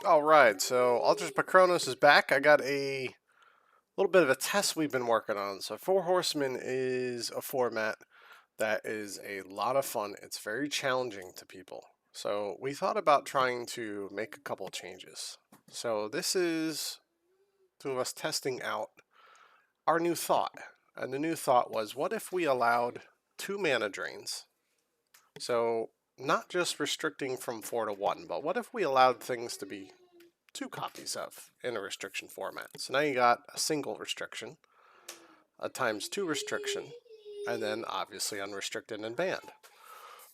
Alright, so Aldrich Patronus is back. I got a little bit of a test we've been working on. So Four Horsemen is a format that is a lot of fun. It's very challenging to people. So we thought about trying to make a couple changes. So this is two of us testing out our new thought. And the new thought was, what if we allowed 2 mana drains? So not just restricting from 4 to 1, but what if we allowed things to be 2 copies of in a restriction format. So now you got a single restriction, a ×2 restriction, and then obviously unrestricted and banned.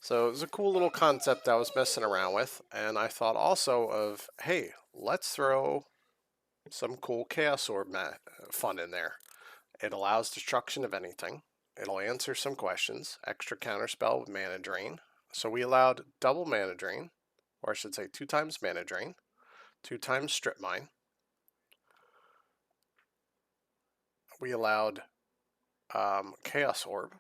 So it was a cool little concept I was messing around with, and I thought also of, hey, let's throw some cool Chaos Orb fun in there. It allows destruction of anything. It'll answer some questions, extra counterspell with mana drain. So we allowed double mana drain, or I should say 2 times mana drain, 2 times strip mine. We allowed Chaos Orb,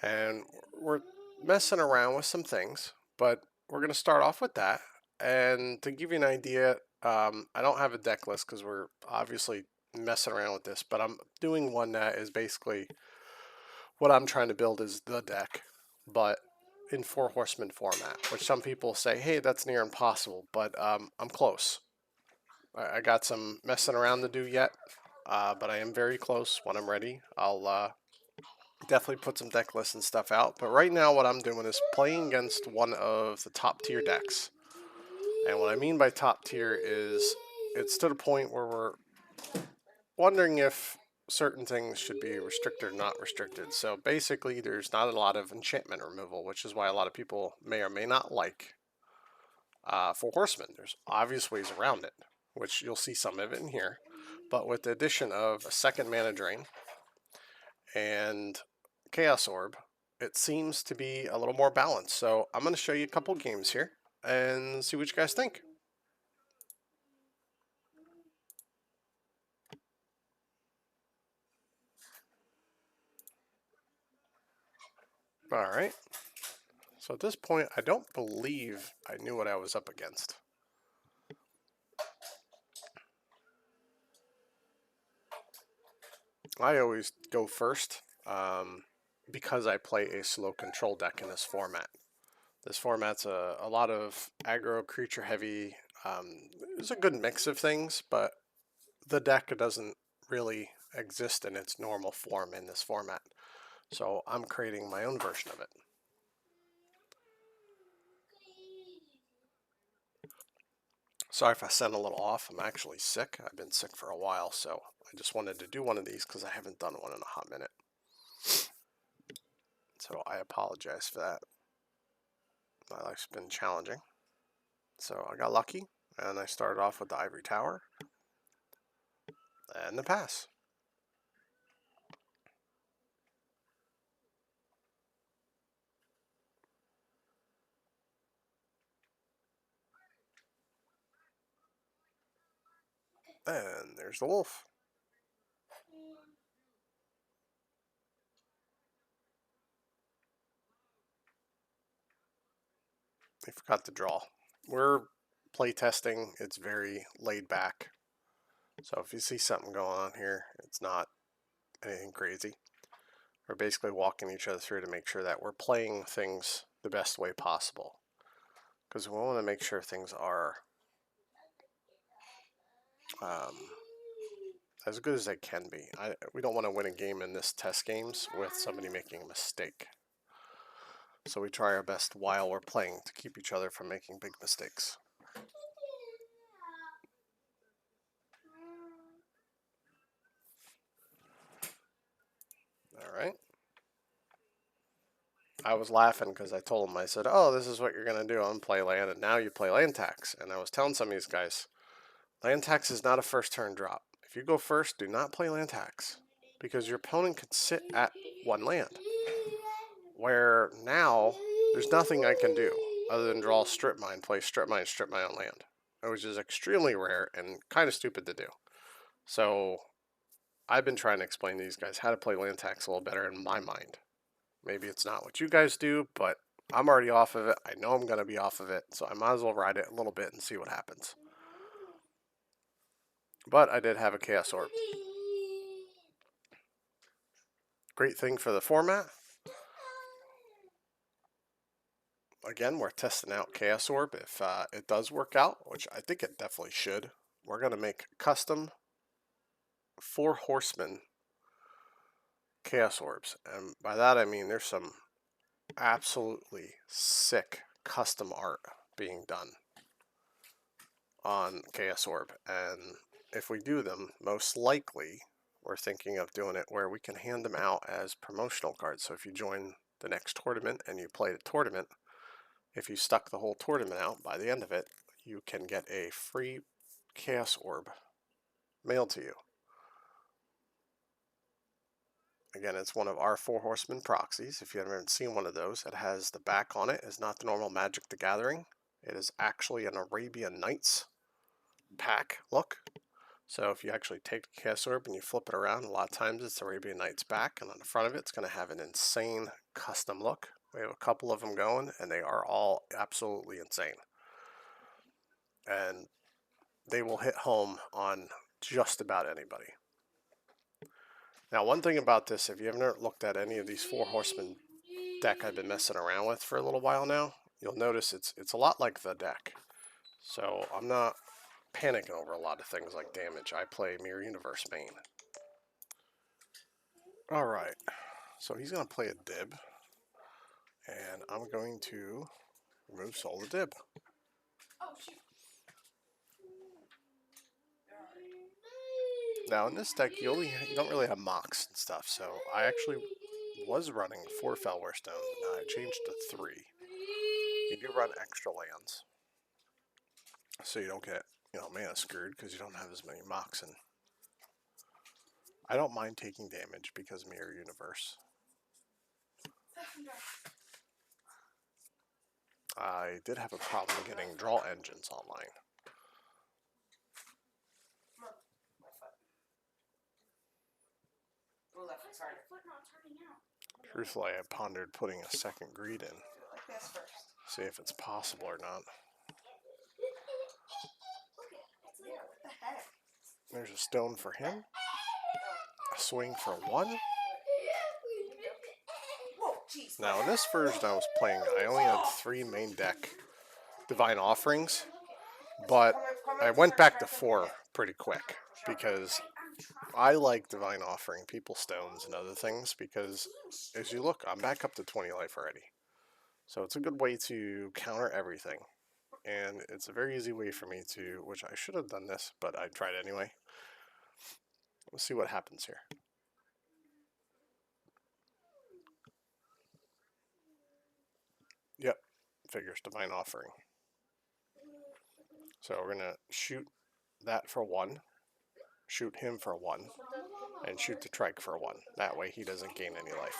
and we're messing around with some things, but we're going to start off with that. And to give you an idea, I don't have a deck list because we're obviously messing around with this, but I'm doing one that is basically what I'm trying to build is the deck, but in Four Horsemen format, which some people say, hey, that's near impossible, but I'm close. I got some messing around to do yet, but I am very close. When I'm ready, I'll definitely put some deck lists and stuff out. But right now what I'm doing is playing against one of the top tier decks. And what I mean by top tier is it's to the point where we're wondering if certain things should be restricted or not restricted. So basically there's not a lot of enchantment removal, which is why a lot of people may or may not like Four Horsemen. There's obvious ways around it, which you'll see some of it in here. But with the addition of a second mana drain and Chaos Orb, it seems to be a little more balanced. So I'm going to show you a couple games here and see what you guys think. Alright. So at this point, I don't believe I knew what I was up against. I always go first because I play a slow control deck in this format. This format's a lot of aggro, creature heavy. There's a good mix of things, but the deck doesn't really exist in its normal form in this format. So I'm creating my own version of it. Sorry if I sound a little off. I'm actually sick. I've been sick for a while, so I just wanted to do one of these because I haven't done one in a hot minute. So I apologize for that. My life's been challenging. So I got lucky, and I started off with the Ivory Tower and the pass. And there's the wolf. I forgot to draw. We're playtesting. It's very laid back. So if you see something going on here, it's not anything crazy. We're basically walking each other through to make sure that we're playing things the best way possible. Because we want to make sure things are as good as they can be. We don't want to win a game in this test games with somebody making a mistake. So we try our best while we're playing to keep each other from making big mistakes. Alright. I was laughing because I told him, I said, oh, this is what you're going to do. I'm going to play land, and now you play land tax. And I was telling some of these guys, land tax is not a first turn drop. If you go first, do not play land tax because your opponent could sit at 1 land. Where now, there's nothing I can do other than draw strip mine, play strip mine on land, which is extremely rare and kind of stupid to do. So I've been trying to explain to these guys how to play land tax a little better in my mind. Maybe it's not what you guys do, but I'm already off of it. I know I'm going to be off of it, so I might as well ride it a little bit and see what happens. But I did have a Chaos Orb. Great thing for the format. Again, we're testing out Chaos Orb. If it does work out, which I think it definitely should, we're going to make custom 4 Horsemen Chaos Orbs. And by that I mean there's some absolutely sick custom art being done on Chaos Orb. And if we do them, most likely we're thinking of doing it where we can hand them out as promotional cards. So if you join the next tournament and you play the tournament, if you stuck the whole tournament out, by the end of it, you can get a free Chaos Orb mailed to you. Again, it's one of our 4 Horsemen proxies. If you haven't seen one of those, it has the back on it is not the normal Magic the Gathering. It is actually an Arabian Nights pack look. So if you actually take the Chaos Orb and you flip it around, a lot of times it's Arabian Nights back, and on the front of it, it's going to have an insane custom look. We have a couple of them going, and they are all absolutely insane. And they will hit home on just about anybody. Now, one thing about this, if you haven't looked at any of these 4 Horsemen deck I've been messing around with for a little while now, you'll notice it's a lot like the deck. So I'm not panicking over a lot of things like damage. I play Mirror Universe main. Alright, so he's going to play a Dib, and I'm going to remove Soul the Dib. Now in this deck you don't really have mocks and stuff, so I actually was running 4 Fellware Stones, and now I changed to 3. You do run extra lands, so you don't get, mana screwed because you don't have as many mocks in. I don't mind taking damage because Mirror Universe. I did have a problem getting draw engines online. Truthfully, I pondered putting a second greed in. See if it's possible or not. There's a stone for him. A swing for 1. Now in this version I was playing, I only had 3 main deck Divine Offerings, but I went back to 4 pretty quick because I like Divine Offering People's Stones and other things, because as you look, I'm back up to 20 life already. So it's a good way to counter everything. And it's a very easy way for me to, which I should have done this, but I tried anyway. Let's see what happens here. Yep, figures Divine Offering. So we're going to shoot that for 1, shoot him for 1, and shoot the Trike for 1. That way he doesn't gain any life.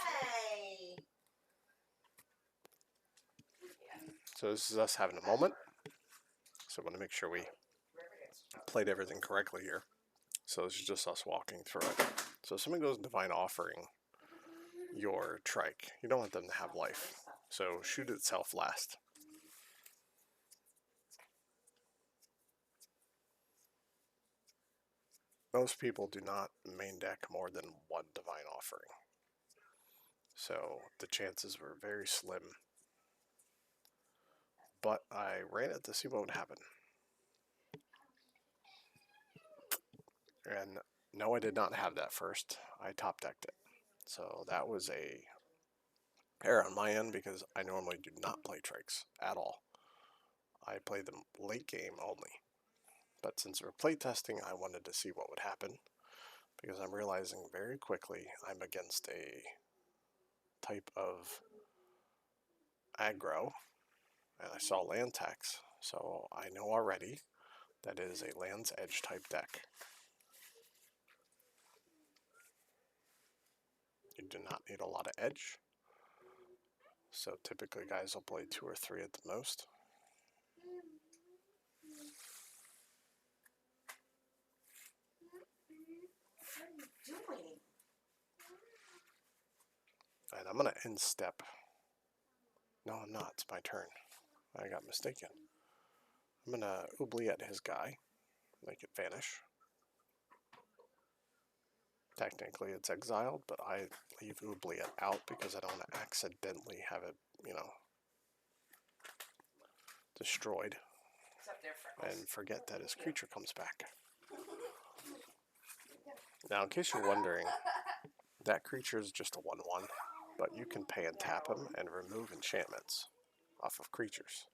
So this is us having a moment. So I want to make sure we played everything correctly here. So this is just us walking through it. So if someone goes Divine Offering your Trike, you don't want them to have life. So shoot itself last. Most people do not main deck more than 1 Divine Offering. So the chances were very slim. But I ran it to see what would happen. And no, I did not have that first. I top decked it. So that was a error on my end because I normally do not play Trikes at all. I play them late game only. But since we're playtesting, I wanted to see what would happen, because I'm realizing very quickly I'm against a type of aggro, and I saw land tax, so I know already that is a Land's Edge type deck. You do not need a lot of edge, so typically guys will play 2 or 3 at the most. And I'm going to end step No, I'm not. It's my turn. I got mistaken. I'm gonna oubliette his guy, make it vanish. Technically it's exiled, but I leave oubliette out because I don't want to accidentally have it, destroyed and forget that his creature comes back. Now, in case you're wondering, that creature is just a 1/1, but you can pay and tap him and remove enchantments off of creatures.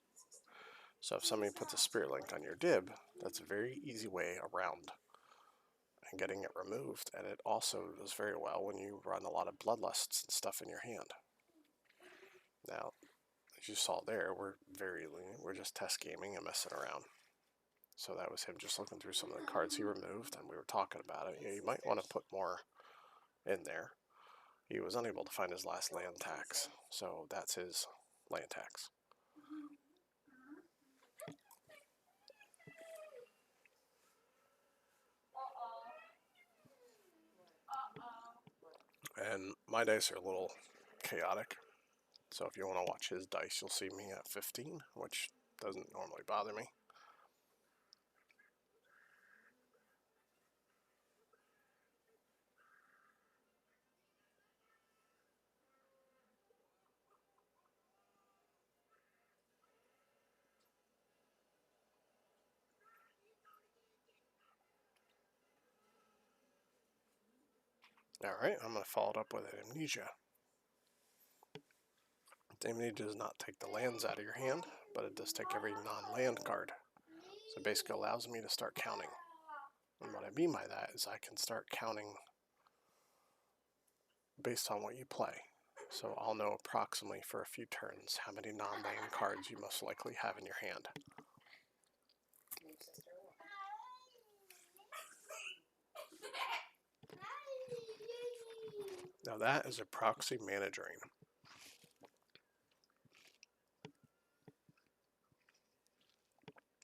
So if somebody puts a Spirit Link on your dib, that's a very easy way around and getting it removed, and it also does very well when you run a lot of Bloodlusts and stuff in your hand. Now, as you saw there, we're very lenient. We're just test gaming and messing around. So that was him just looking through some of the cards he removed, and we were talking about it. Yeah, you might want to put more in there. He was unable to find his last land tax, so that's his land tax. And my dice are a little chaotic, so if you want to watch his dice, you'll see me at 15, which doesn't normally bother me. Alright, I'm going to follow it up with an Amnesia. Amnesia does not take the lands out of your hand, but it does take every non-land card. So it basically allows me to start counting. And what I mean by that is I can start counting based on what you play. So I'll know approximately for a few turns how many non-land cards you most likely have in your hand. Now that is a proxy mana drain.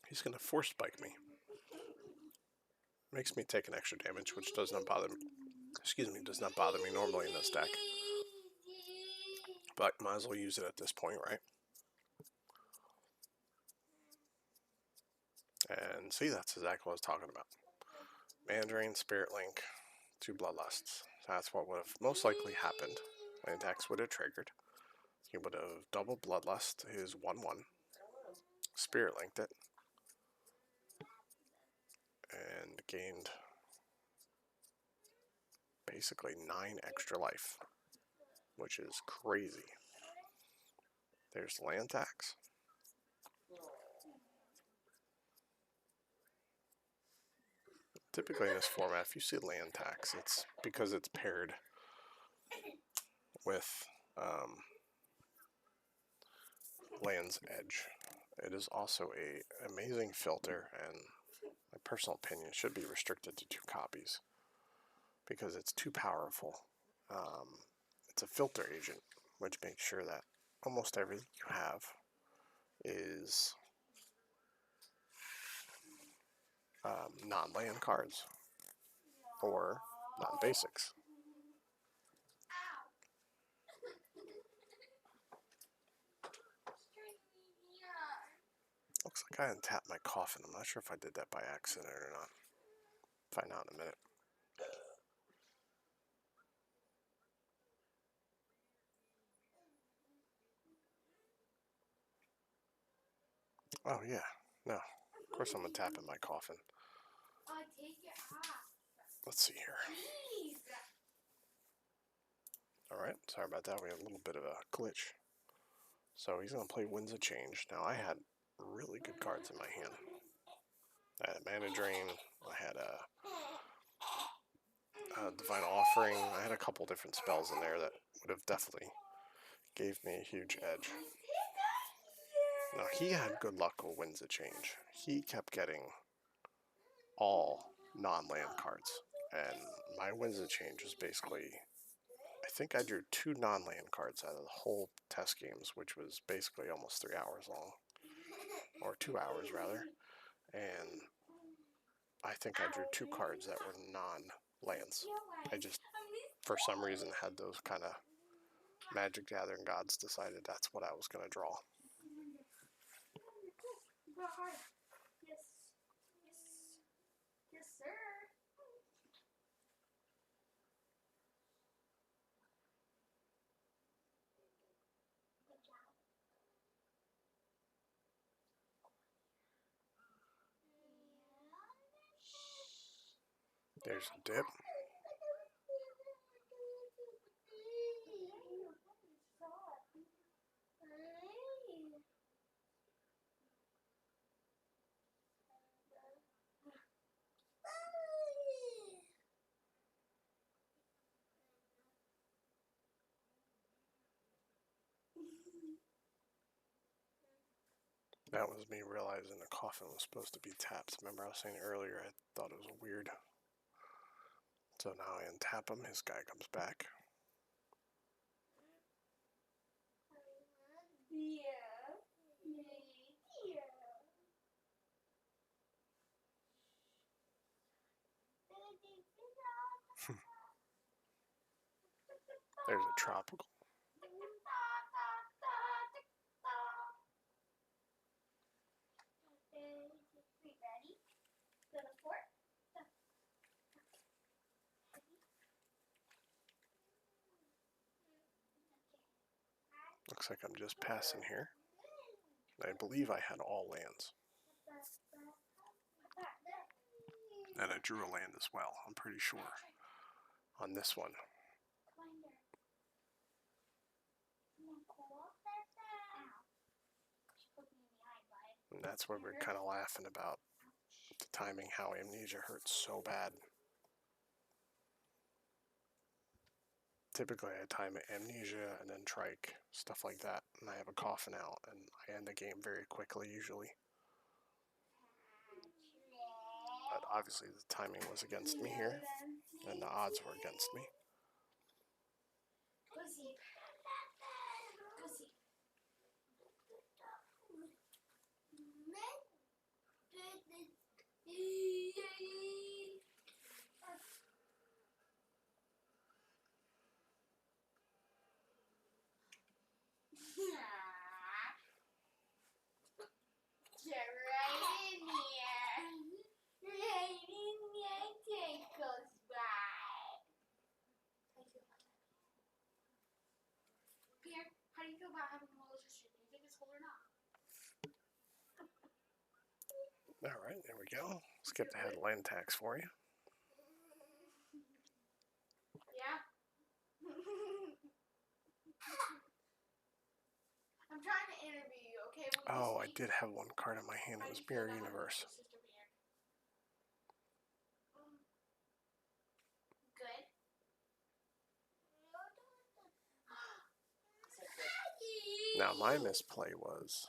He's going to force spike me. Makes me take an extra damage, which does not bother me. Does not bother me normally in this deck. But might as well use it at this point, right? And see, that's exactly what I was talking about. Mana drain, Spirit Link, 2 Bloodlusts. That's what would have most likely happened. Land tax would have triggered. He would have double Bloodlust his 1/1. Spirit Linked it. And gained basically 9 extra life, which is crazy. There's land tax. Typically in this format, if you see land tax, it's because it's paired with Land's Edge. It is also an amazing filter, and my personal opinion should be restricted to 2 copies because it's too powerful. It's a filter agent, which makes sure that almost everything you have is non-land cards or non-basics. Looks like I untapped my coffin. I'm not sure if I did that by accident or not. Find out in a minute. Oh yeah, no. Of course I'm untapping my coffin. Let's see here. Alright, sorry about that. We had a little bit of a glitch. So he's going to play Winds of Change. Now I had really good cards in my hand. I had a Mana Drain. I had a Divine Offering. I had a couple different spells in there that would have definitely gave me a huge edge. Now he had good luck with Winds of Change. He kept getting all non-land cards. And my Winds of Change was basically, I think I drew 2 non-land cards out of the whole test games, which was basically almost 3 hours long. Or 2 hours rather. And I think I drew 2 cards that were non-lands. I just, for some reason, had those kind of Magic Gathering Gods decided that's what I was going to draw. Yes. Yes, sir. There's a dip. That was me realizing the coffin was supposed to be tapped. Remember I was saying earlier I thought it was weird. So now I untap him, his guy comes back. There's a tropical. Looks like I'm just passing here. I believe I had all lands. And I drew a land as well, I'm pretty sure, on this one. And that's where we're kind of laughing about the timing, how Amnesia hurts so bad. Typically I time Amnesia and then Trike, stuff like that, and I have a coffin out, and I end the game very quickly usually. But obviously the timing was against me here, and the odds were against me. How do you feel about having a malicious streak? Do you think it's cool or not? Alright, there we go. Skipped ahead land tax for you. Yeah. I'm trying to interview you, okay? Oh, I did have one card in my hand. It was Mirror Universe. Good. Now, my misplay was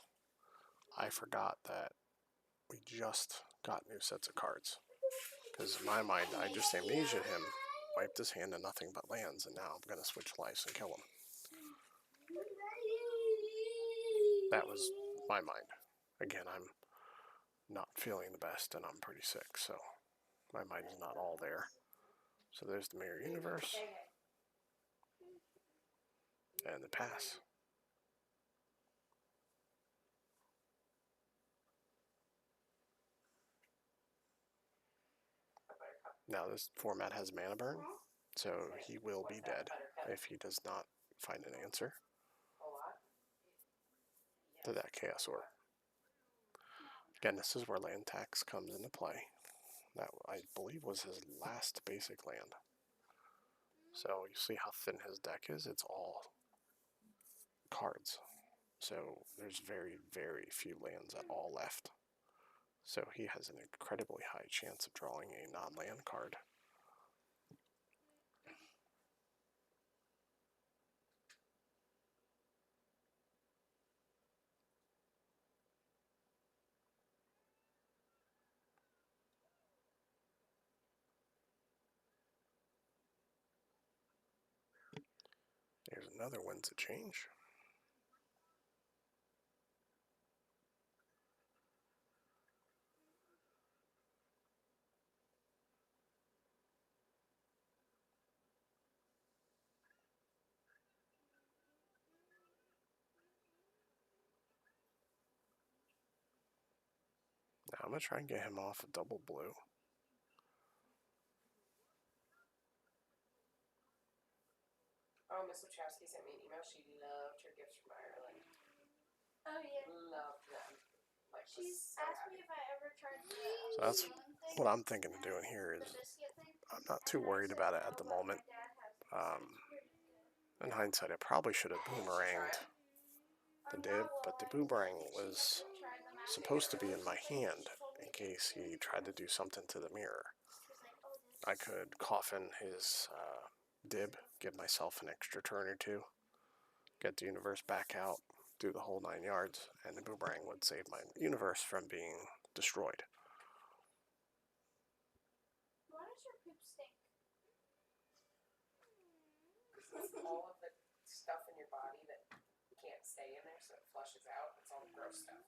I forgot that we just got new sets of cards. Because in my mind, I just amnesia'd him, wiped his hand to nothing but lands, and now I'm going to switch lives and kill him. That was my mind. Again, I'm not feeling the best, and I'm pretty sick, so my mind is not all there. So there's the Mirror Universe, and the pass. Now this format has mana burn, so he will be dead if he does not find an answer to that Chaos Orb. Again, this is where land tax comes into play. That, I believe, was his last basic land. So you see how thin his deck is? It's all cards. So there's very, very few lands at all left. So he has an incredibly high chance of drawing a non-land card. There's another Winds of Change. I'm going to try and get him off a double blue. Oh, Miss Wachowski sent me an email. She loved her gifts from Ireland. Oh yeah. Loved them. Like, She's so asked happy. me if I ever tried the So that's what I'm thinking of doing here. Is I'm not too worried about it at the moment. In hindsight, I probably should have boomeranged the dib, but the boomerang was supposed to be in my hand in case he tried to do something to the mirror. I could coffin his dib, give myself an extra turn or two, get the universe back out, do the whole 9 yards, and the boomerang would save my universe from being destroyed. Why does your poop stink? All of the stuff in your body that can't stay in there, so it flushes out. It's all the gross stuff.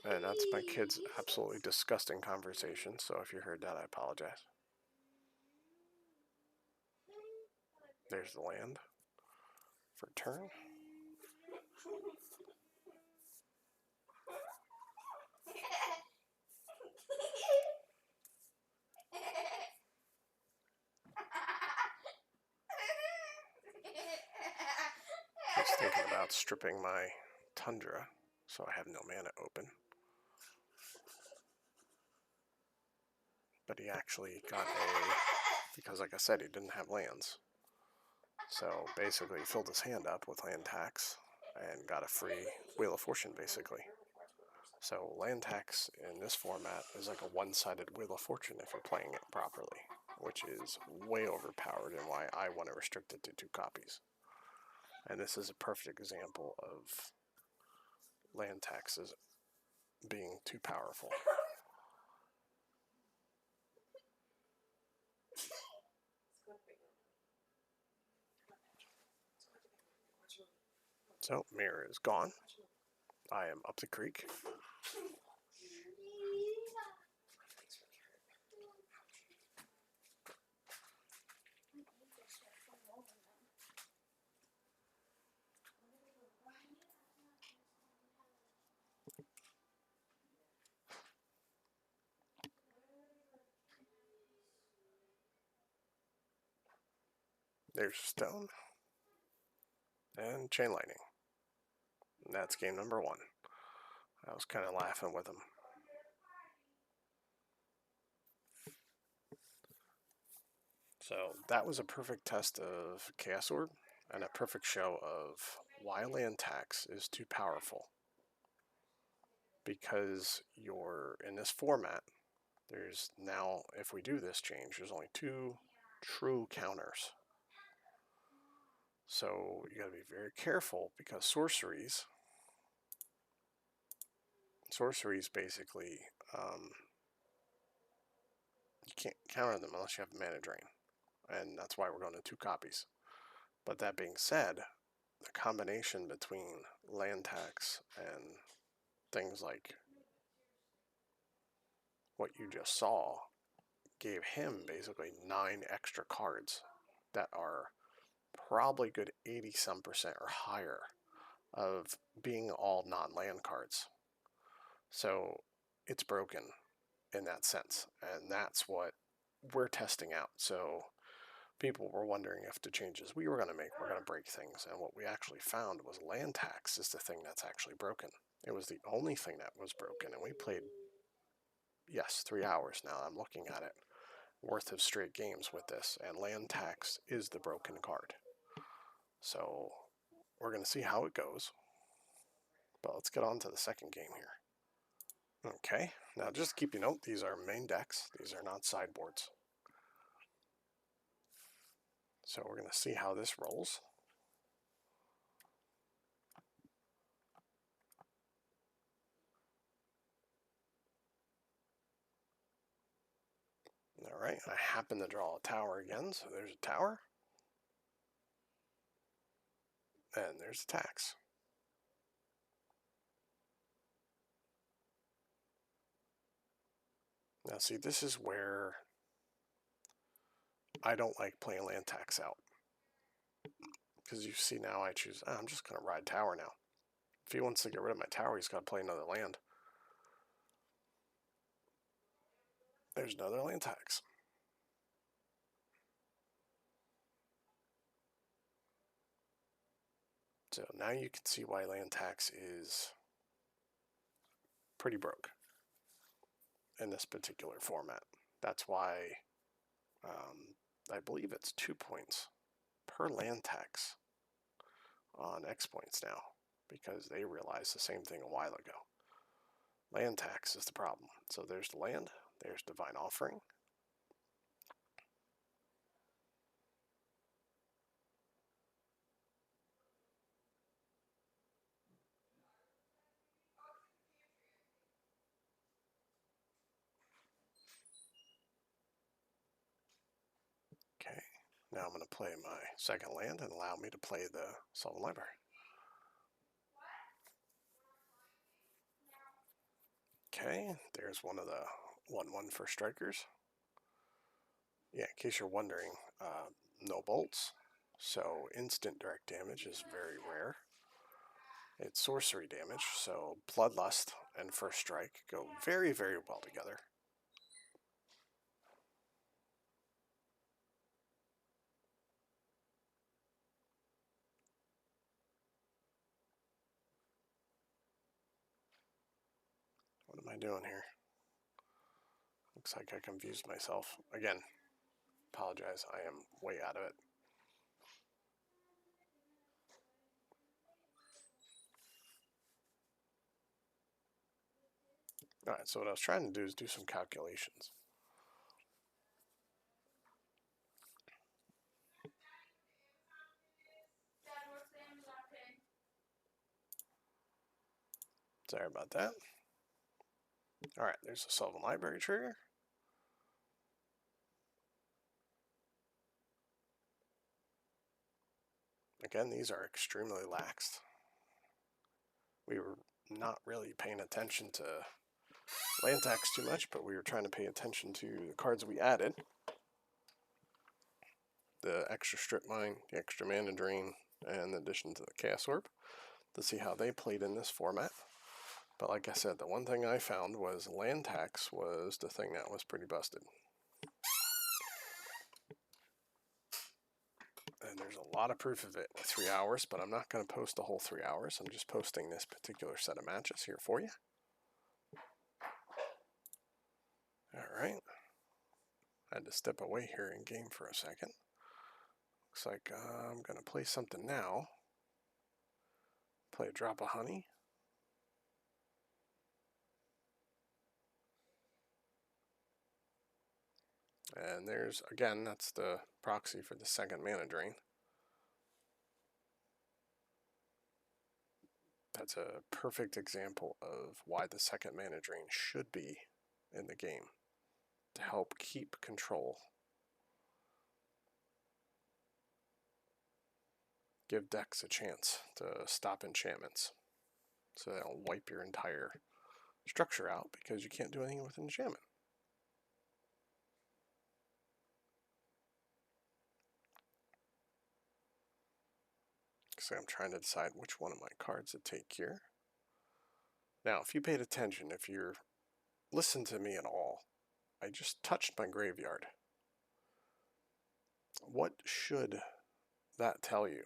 And that's my kid's absolutely disgusting conversation, so if you heard that, I apologize. There's the land for turn. I was thinking about stripping my Tundra, so I have no mana open. But he actually got because like I said, he didn't have lands. So basically he filled his hand up with land tax and got a free Wheel of Fortune basically. So land tax in this format is like a one-sided Wheel of Fortune if you're playing it properly, which is way overpowered and why I want to restrict it to 2 copies. And this is a perfect example of land taxes being too powerful. So, mirror is gone. I am up the creek. There's stone. And chain lightning. And that's game number 1. I was kind of laughing with him. So that was a perfect test of Chaos Orb and a perfect show of why land tax is too powerful. Because you're in this format, there's now, if we do this change, there's only 2 true counters. So you gotta be very careful because sorceries basically, you can't counter them unless you have mana drain. And that's why we're going to 2 copies. But that being said, the combination between land tax and things like what you just saw gave him basically 9 extra cards that are probably good 80-some% or higher of being all non-land cards. So it's broken in that sense, and that's what we're testing out. So people were wondering if the changes we were going to make were going to break things, and what we actually found was land tax is the thing that's actually broken. It was the only thing that was broken, and we played, yes, 3 hours now, I'm looking at it, worth of straight games with this, and land tax is the broken card. So we're going to see how it goes, but let's get on to the second game here. Okay, now just keep you note, these are main decks, these are not sideboards. So we're going to see how this rolls. Alright, I happen to draw a tower again, so there's a tower. And there's the tax. Now see, this is where I don't like playing land tax out. Because you see now I choose, I'm just going to ride tower now. If he wants to get rid of my tower, he's got to play another land. There's another land tax. So now you can see why land tax is pretty broke in this particular format. That's why I believe it's 2 points per land tax on X points now, because they realized the same thing a while ago. Land tax is the problem. So there's the land, there's divine offering. Okay, now I'm going to play my second land and allow me to play the Sylvan Library. Okay, there's one of the 1/1 for strikers. Yeah, in case you're wondering, no bolts, so instant direct damage is very rare. It's sorcery damage, so Bloodlust and First Strike go very, very well together. What am I doing here? Looks like I confused myself. Again, apologize, I am way out of it. Alright, so what I was trying to do is do some calculations. Sorry about that. Alright, there's a Sylvan Library trigger. Again, these are extremely laxed. We were not really paying attention to land tax too much, but we were trying to pay attention to the cards we added. The extra strip mine, the extra mana drain, and the addition to the Chaos Orb, to see how they played in this format. But like I said, the one thing I found was land tax was the thing that was pretty busted. And there's a lot of proof of it with 3 hours, but I'm not going to post the whole 3 hours. I'm just posting this particular set of matches here for you. Alright. I had to step away here in game for a second. Looks like I'm going to play something now. Play a drop of honey. And there's, again, that's the proxy for the second mana drain. That's a perfect example of why the second mana drain should be in the game, to help keep control. Give decks a chance to stop enchantments, so they don't wipe your entire structure out because you can't do anything with an enchantment. So I'm trying to decide which one of my cards to take here. Now, if you paid attention, if you're listened to me at all, I just touched my graveyard. What should that tell you?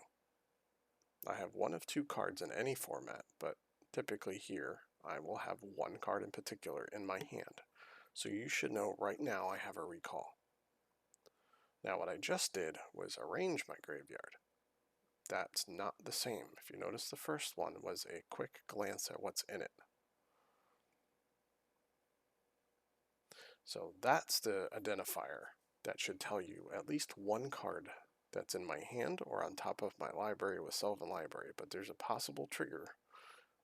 I have one of 2 cards in any format, but typically here I will have one card in particular in my hand. So you should know right now I have a recall. Now what I just did was arrange my graveyard. That's not the same. If you notice, the first one was a quick glance at what's in it. So that's the identifier that should tell you at least one card that's in my hand or on top of my library with Sylvan Library, but there's a possible trigger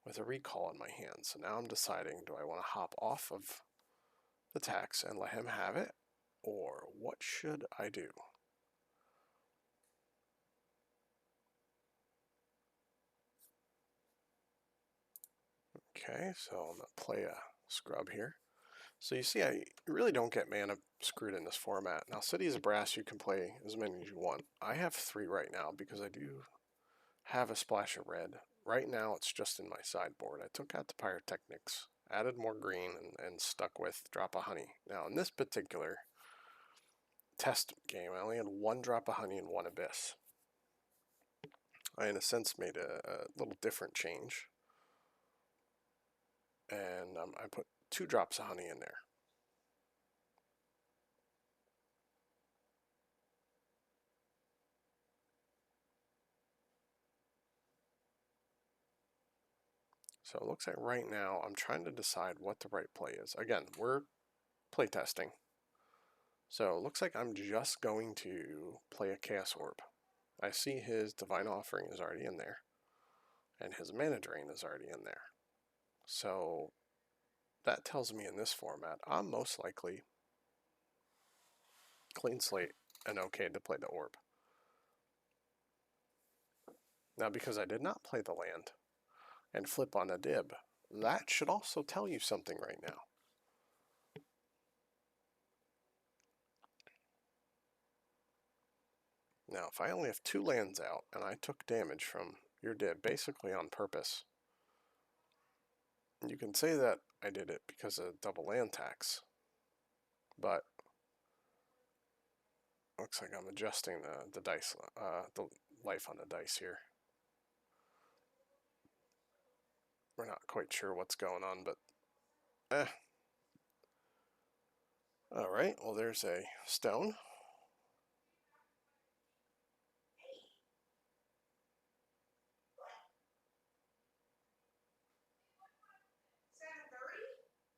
with a recall in my hand. So now I'm deciding, do I want to hop off of the tax and let him have it, or what should I do? Okay, so I'm going to play a scrub here. So you see, I really don't get mana screwed in this format. Now, Cities of Brass, you can play as many as you want. I have 3 right now because I do have a splash of red. Right now, it's just in my sideboard. I took out the Pyrotechnics added more green, and stuck with drop of honey. Now in this particular test game, I only had 1 drop of honey and 1 abyss. I in a sense made a little different change, and I put 2 drops of honey in there. So it looks like right now I'm trying to decide what the right play is. Again, we're playtesting. So it looks like I'm just going to play a Chaos Orb. I see his Divine Offering is already in there, and his Mana Drain is already in there. So that tells me in this format, I'm most likely clean slate and okay to play the Orb. Now because I did not play the land and flip on a dib, that should also tell you something right now. Now, if I only have 2 lands out and I took damage from your dib basically on purpose, you can say that I did it because of double land tax, but looks like I'm adjusting the dice, the life on the dice here. We're not quite sure what's going on, but Alright, well there's a stone.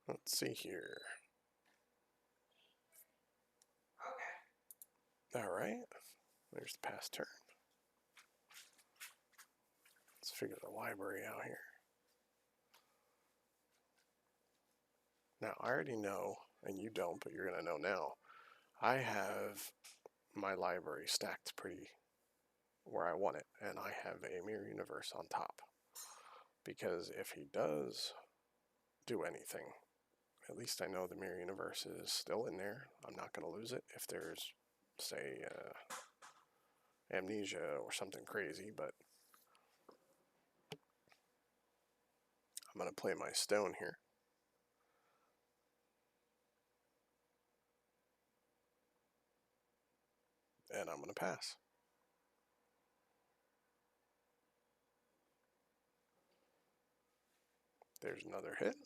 Let's see here. Alright, there's the pass turn. Let's figure the library out here. Now, I already know, and you don't, but you're going to know now. I have my library stacked pretty where I want it, and I have a mirror universe on top. Because if he does do anything, at least I know the mirror universe is still in there. I'm not going to lose it if there's, say, amnesia or something crazy, but I'm going to play my stone here. And I'm going to pass. There's another hit.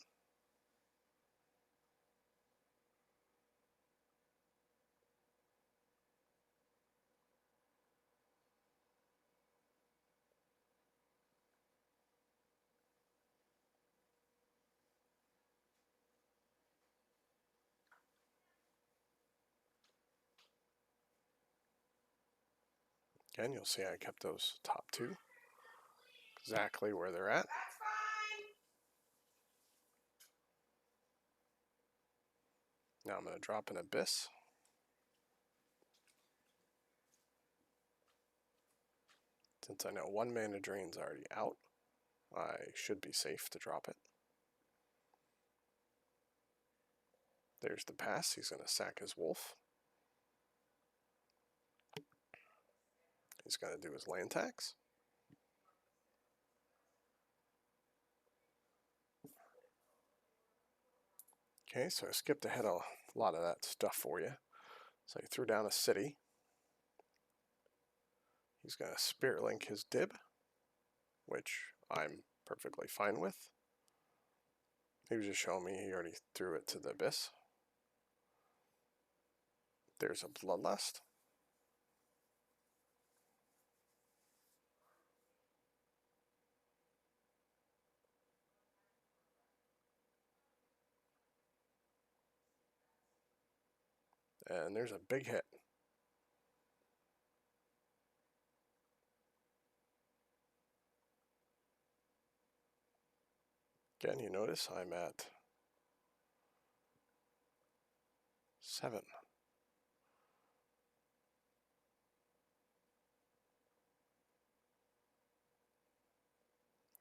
Again, you'll see I kept those top 2 exactly where they're at. Now I'm going to drop an Abyss. Since I know 1 mana drain's already out, I should be safe to drop it. There's the pass. He's going to sack his wolf. He's going to do his land tax. Okay, so I skipped ahead a lot of that stuff for you. So he threw down a city. He's going to Spirit Link his Dib, which I'm perfectly fine with. He was just showing me he already threw it to the Abyss. There's a Bloodlust. And there's a big hit. Again, you notice I'm at 7.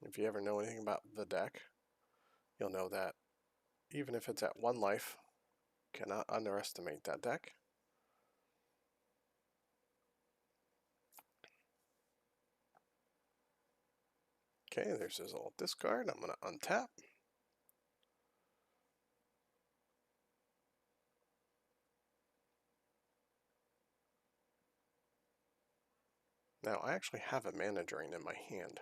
If you ever know anything about the deck, you'll know that even if it's at 1 life, cannot underestimate that deck. Okay, there's his little discard. I'm going to untap. Now, I actually have a mana drain in my hand.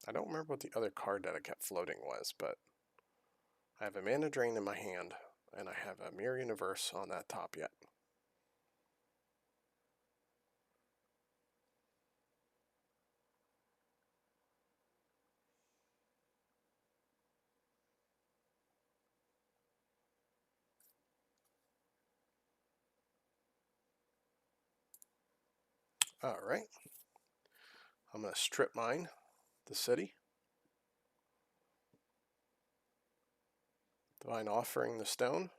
I don't remember what the other card that I kept floating was, but I have a mana drain in my hand, and I have a Mirror Universe on that top yet. Alright. I'm going to strip mine the city. Divine Offering the stone.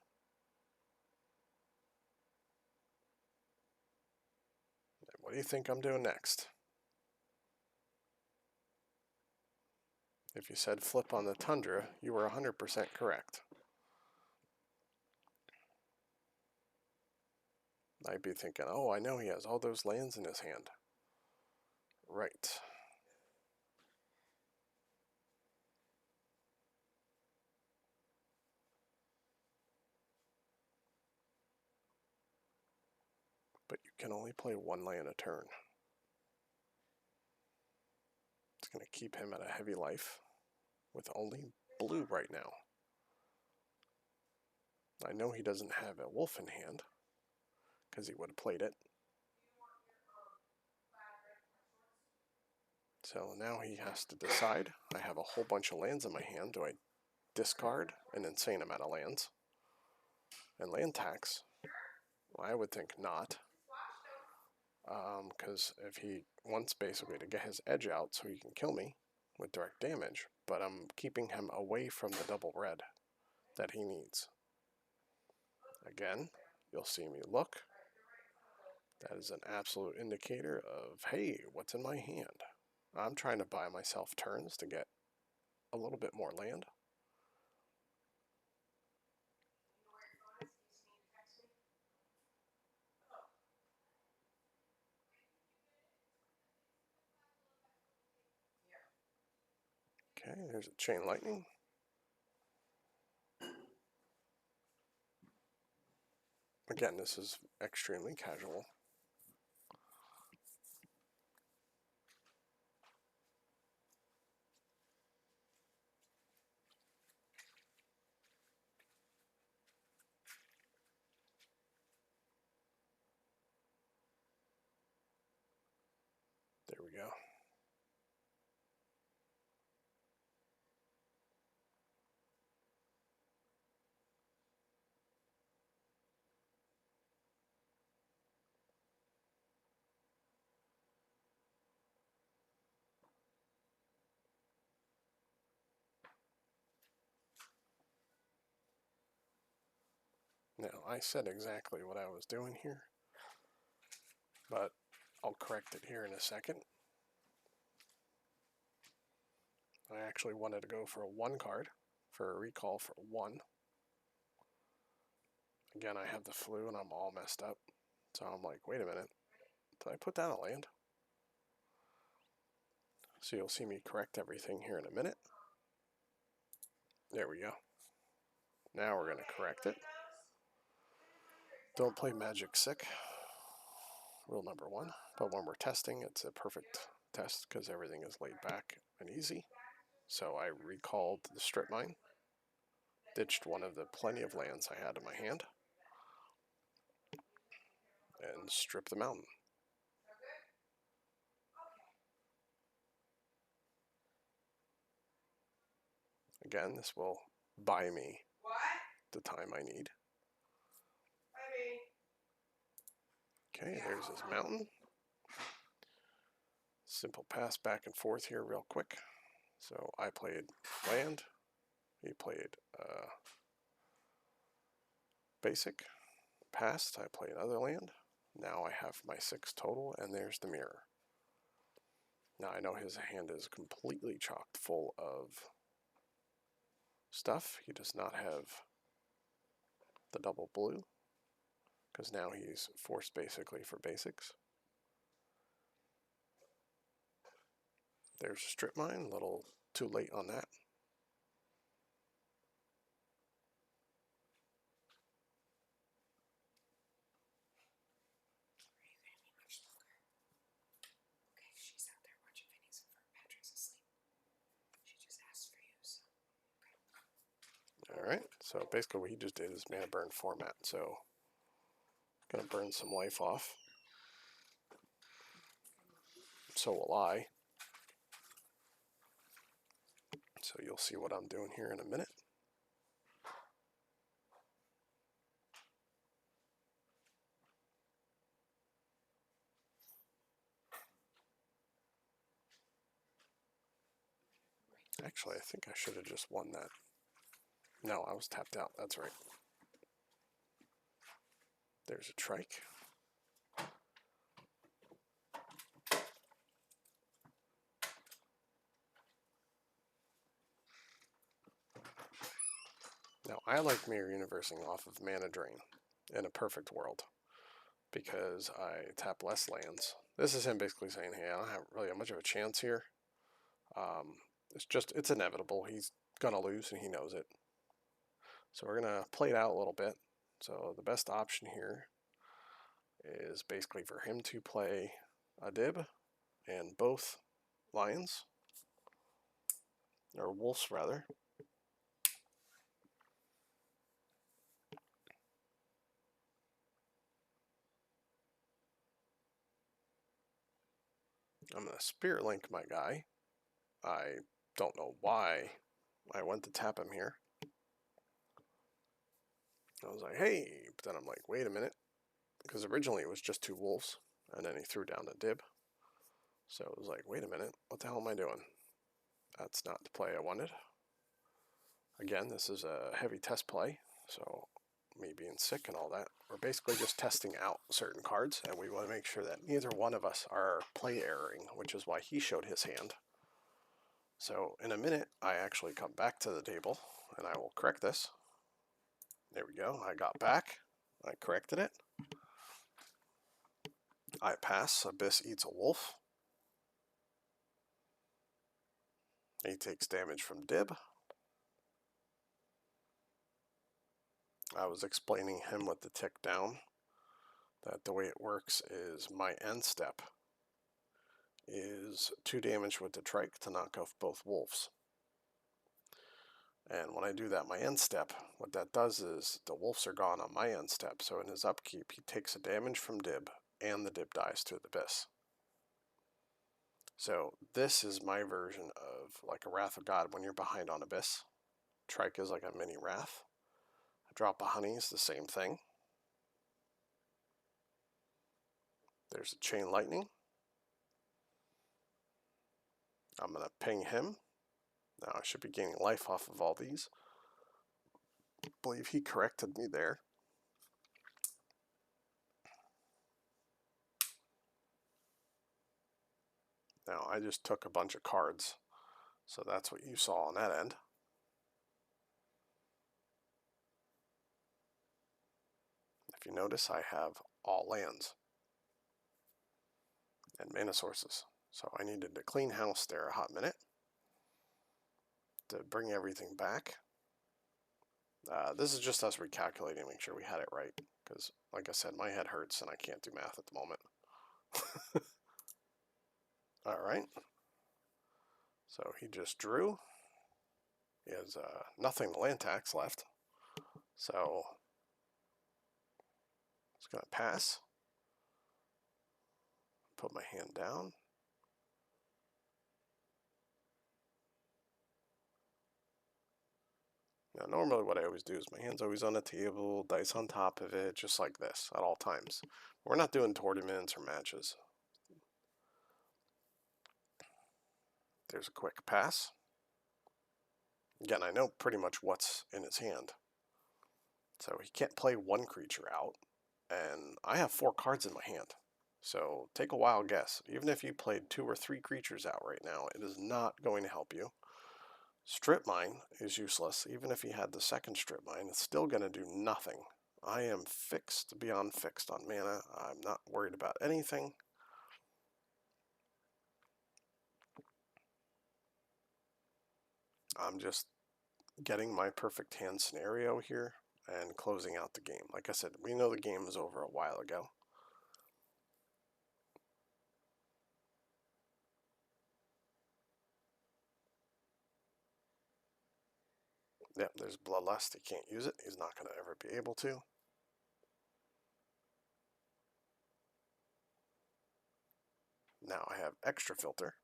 And what do you think I'm doing next? If you said flip on the Tundra, you were 100% correct. I'd be thinking, oh, I know he has all those lands in his hand. Right. But you can only play one land a turn. It's going to keep him at a heavy life with only blue right now. I know he doesn't have a wolf in hand because he would have played it. So now he has to decide. I have a whole bunch of lands in my hand. Do I discard an insane amount of lands and land tax? Well, I would think not. Because if he wants basically to get his edge out so he can kill me with direct damage, but I'm keeping him away from the double red that he needs. Again, you'll see me look. That is an absolute indicator of, hey, what's in my hand? I'm trying to buy myself turns to get a little bit more land. Okay, there's a Chain Lightning. Again, this is extremely casual. There we go. Now, I said exactly what I was doing here, but I'll correct it here in a second. I actually wanted to go for a 1 card, for a recall for 1. Again, I have the flu and I'm all messed up. So I'm like, wait a minute, did I put down a land? So you'll see me correct everything here in a minute. There we go. Now we're going to correct it. Don't play Magic Sick. Rule number 1. But when we're testing, it's a perfect test because everything is laid back and easy. So I recalled the strip mine. Ditched one of the plenty of lands I had in my hand. And stripped the mountain. Again, this will buy me the time I need. Okay, there's his mountain. Simple pass back and forth here real quick. So I played land. He played basic. Passed. I played another land. Now I have my 6 total, and there's the mirror. Now I know his hand is completely chocked full of stuff. He does not have the double blue, because now he's forced basically for basics. There's a strip mine, a little too late on that. So basically what he just did is mana burn format. So gonna burn some life off. So will I. So you'll see what I'm doing here in a minute. Actually, I think I should have just won that. No, I was tapped out. That's right. There's a trike. Now, I like mirror universing off of mana drain in a perfect world because I tap less lands. This is him basically saying, hey, I don't have really much of a chance here. It's inevitable. He's going to lose and he knows it. So we're going to play it out a little bit. So the best option here is basically for him to play a dib and both lions, or wolves rather. I'm going to Spirit Link my guy. I don't know why I went to tap him here. I was like, hey, but then I'm like, wait a minute. Because originally it was just 2 wolves, and then he threw down a dib. So it was like, wait a minute, what the hell am I doing? That's not the play I wanted. Again, this is a heavy test play, so me being sick and all that, we're basically just testing out certain cards, and we want to make sure that neither one of us are play erroring, which is why he showed his hand. So in a minute, I actually come back to the table, and I will correct this. There we go, I got back, I corrected it. I pass, Abyss eats a wolf. He takes damage from dib. I was explaining him with the tick down that the way it works is my end step is 2 damage with the trike to knock off both wolves. And when I do that, my end step, what that does is the wolves are gone on my end step. So in his upkeep, he takes a damage from dib and the dib dies to the abyss. So this is my version of like a Wrath of God when you're behind on abyss. Trike is like a mini Wrath. A drop of honey is the same thing. There's a chain lightning. I'm going to ping him. Now I should be gaining life off of all these. I believe he corrected me there. Now I just took a bunch of cards. So that's what you saw on that end. If you notice, I have all lands and mana sources. So I needed to clean house there a hot minute to bring everything back. This is just us recalculating, make sure we had it right. Because, like I said, my head hurts and I can't do math at the moment. Alright. So he just drew. He has nothing to land tax left. So it's going to pass. Put my hand down. Now, normally what I always do is my hand's always on the table, dice on top of it, just like this at all times. We're not doing tournaments or matches. There's a quick pass. Again, I know pretty much what's in his hand. So he can't play 1 creature out, and I have 4 cards in my hand. So take a wild guess. Even if you played 2 or 3 creatures out right now, it is not going to help you. Strip Mine is useless. Even if he had the second Strip Mine, it's still going to do nothing. I am fixed beyond fixed on mana. I'm not worried about anything. I'm just getting my perfect hand scenario here and closing out the game. Like I said, we know the game was over a while ago. Yep, there's Bloodlust. He can't use it. He's not going to ever be able to. Now I have Extra Filter.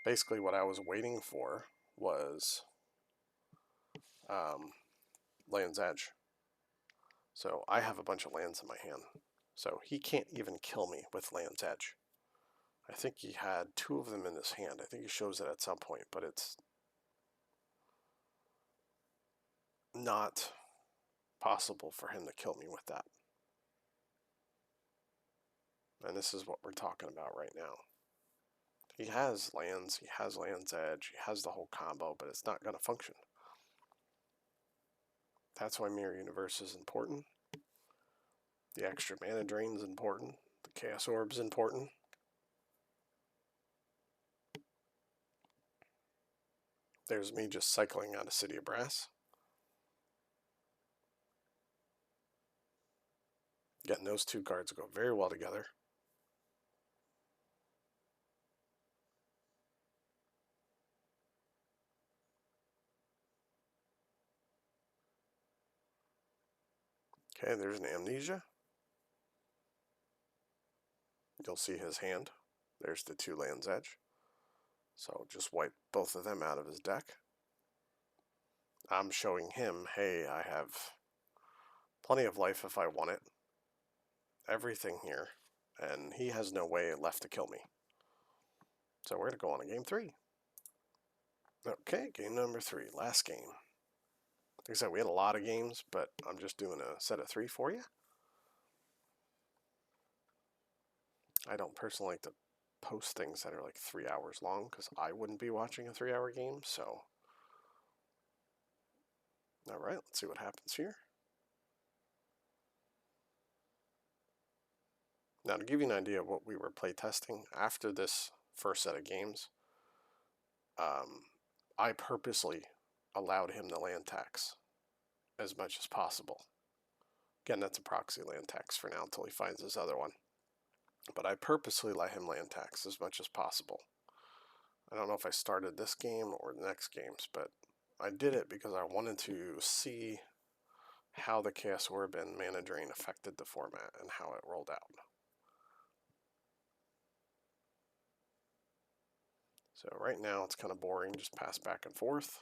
Basically what I was waiting for was Land's Edge. So I have a bunch of lands in my hand. So he can't even kill me with Land's Edge. I think he had 2 of them in his hand. I think he shows it at some point, but it's not possible for him to kill me with that. And this is what we're talking about right now. He has lands, he has Land's Edge, he has the whole combo, but it's not going to function. That's why Mirror Universe is important. The extra mana drain is important. The Chaos Orb is important. There's me just cycling out of City of Brass. Getting those 2 cards go very well together. Okay, there's an Amnesia. You'll see his hand. There's the 2 Land's Edge. So just wipe both of them out of his deck. I'm showing him, hey, I have plenty of life if I want it. Everything here. And he has no way left to kill me. So we're going to go on to game 3. Okay, game number 3, last game. Like I said, we had a lot of games, but I'm just doing a set of 3 for you. I don't personally like to post things that are like 3 hours long because I wouldn't be watching a 3-hour game, so. Alright, let's see what happens here. Now, to give you an idea of what we were playtesting, after this first set of games, I purposely allowed him to land tax as much as possible. Again, that's a proxy land tax for now until he finds his other one. But I purposely let him land tax as much as possible. I don't know if I started this game or the next games, but I did it because I wanted to see how the Chaos Orb and Mana Drain affected the format and how it rolled out. So right now it's kind of boring, just pass back and forth.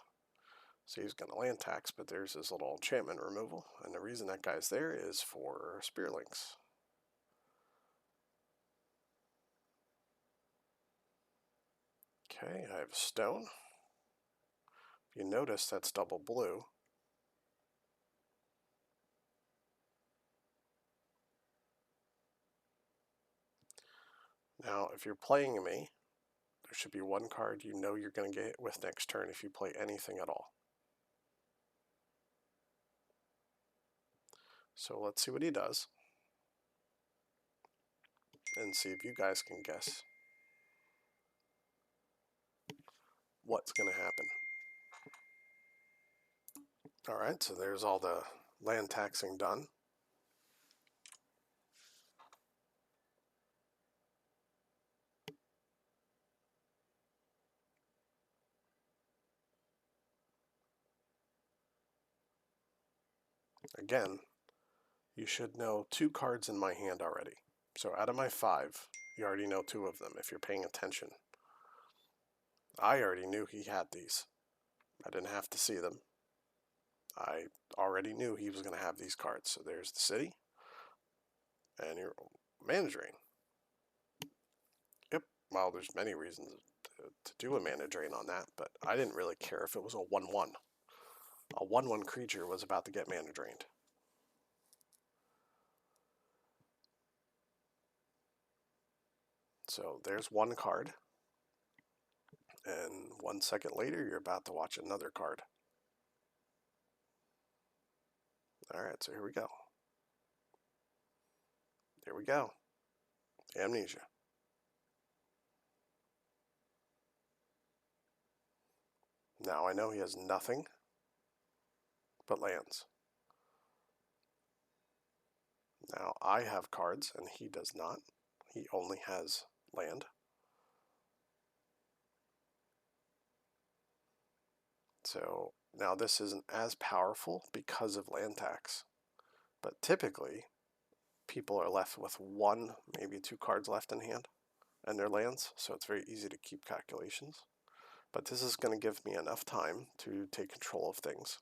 So he's going to land tax, but there's his little enchantment removal. And the reason that guy's there is for Spearlinks. Okay, I have stone. If you notice, that's double blue. Now, if you're playing me, there should be 1 card you know you're going to get with next turn if you play anything at all. So let's see what he does. And see if you guys can guess what's going to happen. Alright, so there's all the land taxing done. Again, you should know 2 cards in my hand already. So out of my 5, you already know 2 of them if you're paying attention. I already knew he had these. I didn't have to see them. I already knew he was going to have these cards. So there's the city and your Mana Drain. Yep, well, there's many reasons to do a Mana Drain on that, but I didn't really care if it was a 1/1. A 1/1 creature was about to get Mana Drained. So there's 1 card. And 1 second later, you're about to watch another card. Alright, so here we go. Here we go. Amnesia. Now I know he has nothing but lands. Now I have cards and he does not. He only has land. So Now this isn't as powerful because of land tax, but typically people are left with one, maybe two cards left in hand and their lands, so it's very easy to keep calculations. But this is going to give me enough time to take control of things.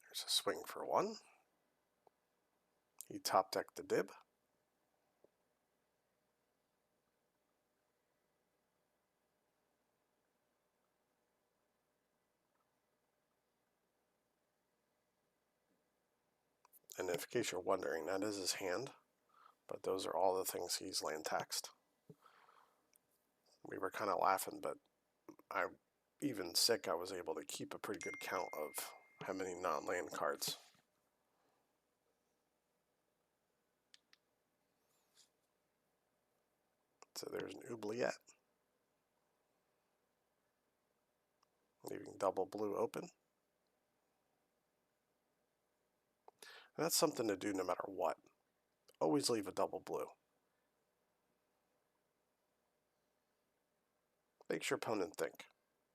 There's a swing for one. He top decked the dib. And in case you're wondering, that is his hand, but those are all the things he's land taxed. We were kind of laughing, but even sick, I was able to keep a pretty good count of how many non-land cards. So there's an oubliette. Leaving double blue open. And that's something to do no matter what. Always leave a double blue. Makes your opponent think.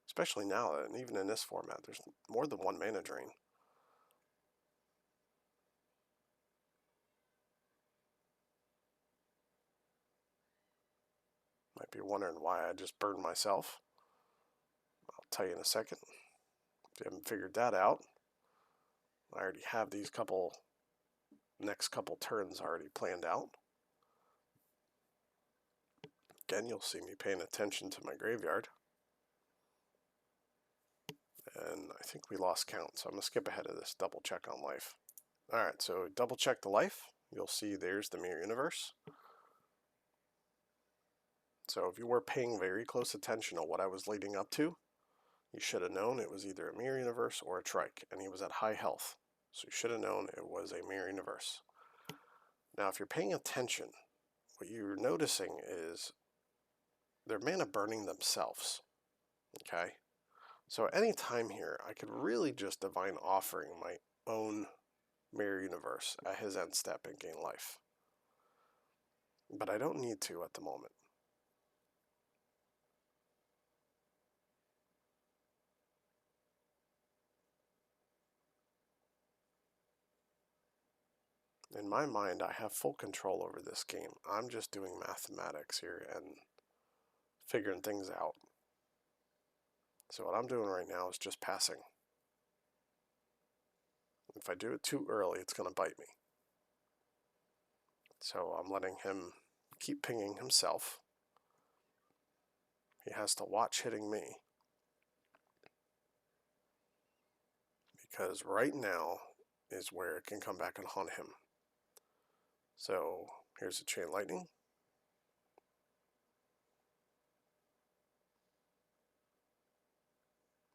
Especially now, and even in this format, there's more than one mana drain. Might be wondering why I just burned myself. I'll tell you in a second. If you haven't figured that out, I already have these next couple turns already planned out. Again, you'll see me paying attention to my graveyard. And I think we lost count, so I'm going to skip ahead of this, double check on life. Alright, so double check the life. You'll see there's the mirror universe. So if you were paying very close attention to what I was leading up to, you should have known it was either a mirror universe or a trike, and he was at high health. So you should have known it was a mirror universe. Now if you're paying attention, what you're noticing is they're mana burning themselves. Okay? So any time here, I could really just divine offering my own mirror universe at his end step and gain life. But I don't need to at the moment. In my mind, I have full control over this game. I'm just doing mathematics here and figuring things out. So what I'm doing right now is just passing. If I do it too early, it's going to bite me. So I'm letting him keep pinging himself. He has to watch hitting me. Because right now is where it can come back and haunt him. So here's a chain lightning.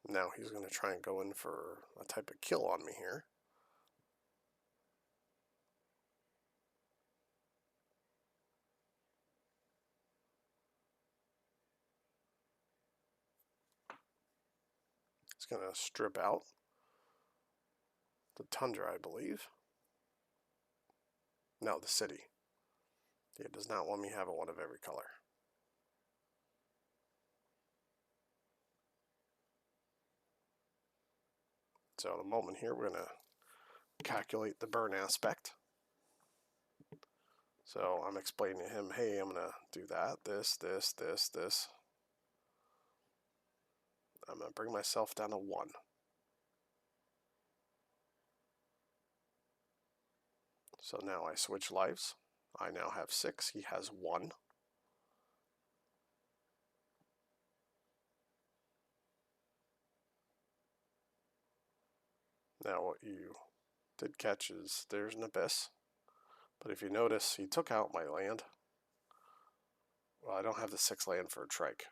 Now he's going to try and go in for a type of kill on me here. He's going to strip out the tundra, I believe. No, the city. It does not want me to have a one of every color. So in a moment here, we're going to calculate the burn aspect. So I'm explaining to him, hey, I'm going to do that, this. I'm going to bring myself down to 1. So now I switch lives. I now have 6. He has 1. Now what you did catch is there's an abyss. But if you notice, he took out my land. Well, I don't have the 6 land for a trike.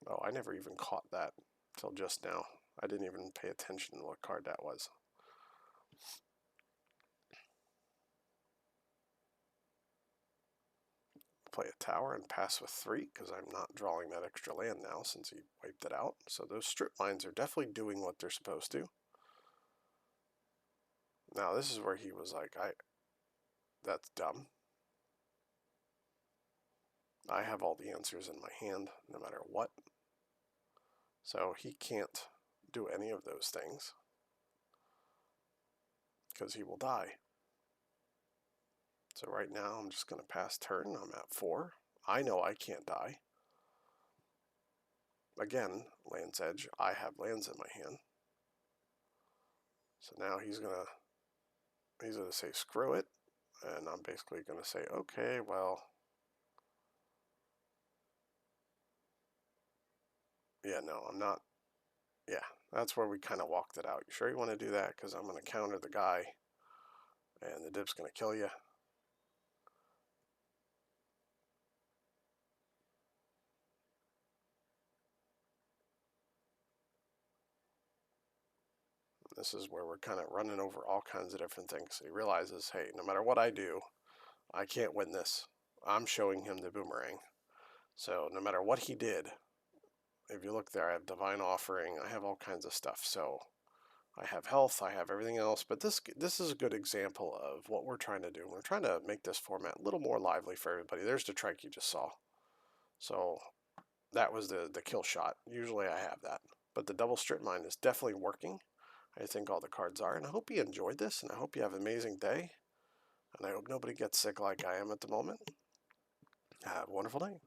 Oh, I never even caught that till just now. I didn't even pay attention to what card that was. Play a tower and pass with 3 because I'm not drawing that extra land now since he wiped it out. So those strip mines are definitely doing what they're supposed to. Now this is where he was like, that's dumb. I have all the answers in my hand, no matter what. So he can't do any of those things because he will die. So right now I'm just going to pass turn. I'm at 4. I know I can't die. Again, Land's Edge. I have lands in my hand. So now he's gonna say screw it, and I'm basically gonna say, okay, well, yeah, no, I'm not. Yeah, that's where we kind of walked it out. You sure you want to do that? Because I'm gonna counter the guy, and the dip's gonna kill you. This is where we're kind of running over all kinds of different things. He realizes, hey, no matter what I do, I can't win this. I'm showing him the boomerang. So no matter what he did, if you look there, I have Divine Offering, I have all kinds of stuff. So I have health, I have everything else, but this is a good example of what we're trying to do. We're trying to make this format a little more lively for everybody. There's the trike you just saw. So that was the kill shot. Usually I have that. But the double strip mine is definitely working. I think all the cards are. And I hope you enjoyed this, and I hope you have an amazing day. And I hope nobody gets sick like I am at the moment. Have a wonderful day.